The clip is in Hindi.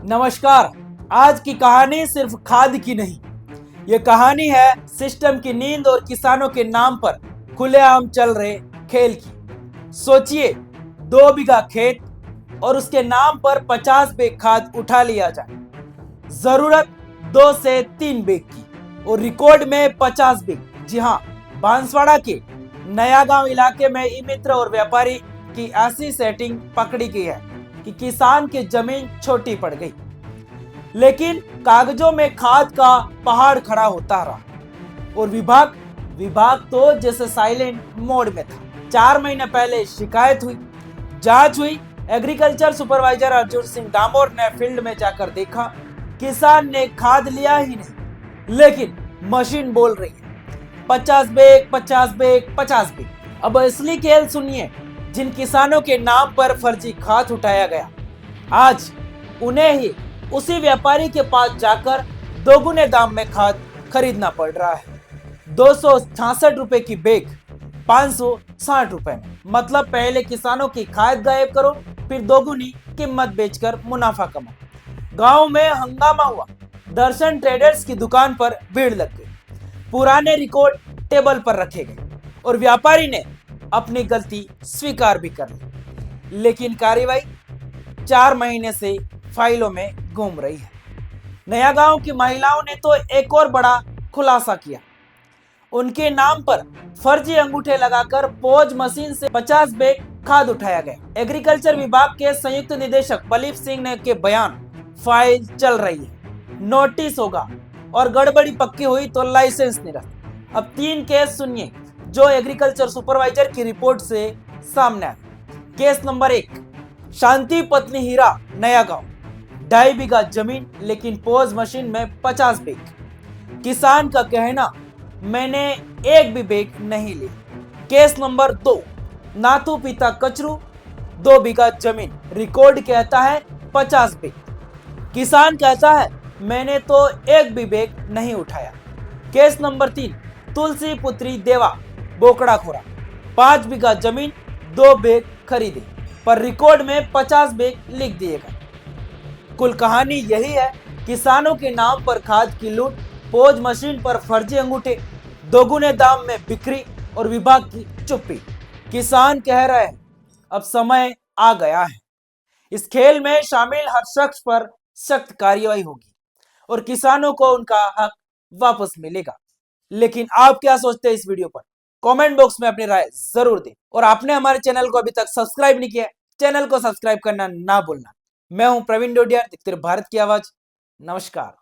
नमस्कार। आज की कहानी सिर्फ खाद की नहीं, ये कहानी है सिस्टम की नींद और किसानों के नाम पर खुलेआम चल रहे खेल की। सोचिए, 2 बीघा खेत और उसके नाम पर 50 बैग खाद उठा लिया जाए। जरूरत 2 से 3 बैग की और रिकॉर्ड में 50 बैग। जी हाँ, बांसवाड़ा के नया गांव इलाके में ई मित्र और व्यापारी की ऐसी सेटिंग पकड़ी गई है कि किसान की जमीन छोटी पड़ गई, लेकिन कागजों में खाद का पहाड़ खड़ा होता रहा। और विभाग तो जैसे साइलेंट मोड में था। 4 महीने पहले शिकायत हुई, जांच हुई। एग्रीकल्चर सुपरवाइजर अर्जुन सिंह डामोर ने फील्ड में जाकर देखा, किसान ने खाद लिया ही नहीं, लेकिन मशीन बोल रही है 50 बैग 50 बैग 50 बैग। अब असली खेल सुनिए, जिन किसानों के नाम पर फर्जी खाद उठाया गया, आज उन्हें ही उसी व्यापारी के पास जाकर दोगुने दाम में खाद खरीदना पड़ रहा है। 266 रुपए की बैग 560 रुपए में। मतलब पहले किसानों की खाद गायब करो, फिर दोगुनी कीमत बेचकर मुनाफा कमाओ। गांव में हंगामा हुआ, दर्शन ट्रेडर्स की दुकान पर भीड़ लग गई, पुराने रिकॉर्ड टेबल पर रखे गए और व्यापारी ने अपनी गलती स्वीकार भी कर ली। लेकिन कार्रवाई 4 महीने से फाइलों में घूम रही है। नया गांव की महिलाओं ने तो एक और बड़ा खुलासा किया। उनके नाम पर फर्जी अंगूठे लगाकर पोज मशीन से 50 बैग खाद उठाया गया। एग्रीकल्चर विभाग के संयुक्त निदेशक बलीप सिंह ने के बयान, फाइल चल रही है, नोटिस होगा और गड़बड़ी पक्की हुई तो लाइसेंस निरस्त। अब 3 केस सुनिए जो एग्रीकल्चर सुपरवाइजर की रिपोर्ट से सामने आए। केस नंबर 1, शांति पत्नी हीरा, नया गांव, 2.5 बीघा जमीन लेकिन पोज मशीन में 50 बैग। किसान का कहना, मैंने एक भी बैग नहीं ली। केस नंबर 2, नाथू पिता कचरू, 2 बीघा जमीन, रिकॉर्ड कहता है 50 बैग। किसान कहता है, मैंने तो एक भी बैग नहीं उठाया। केस नंबर 3, तुलसी पुत्री देवा, बोकड़ा खोरा, 5 बीघा जमीन, 2 बैग खरीदे, पर रिकॉर्ड में 50 बैग लिख दिए गए। कुल कहानी यही है, किसानों के नाम पर खाद की लूट, पोज मशीन पर फर्जी अंगूठे, दोगुने दाम में बिक्री और विभाग की चुप्पी। किसान कह रहे हैं, अब समय आ गया है। इस खेल में शामिल हर शख्स पर सख्त कार्रवाई होगी और किसानों को उनका हक वापस मिलेगा। लेकिन आप क्या सोचते हैं इस वीडियो पर? कमेंट बॉक्स में अपनी राय जरूर दें। और आपने हमारे चैनल को अभी तक सब्सक्राइब नहीं किया है, चैनल को सब्सक्राइब करना ना भूलना। मैं हूं प्रवीण डोडिया, दिखते रहो भारत की आवाज। नमस्कार।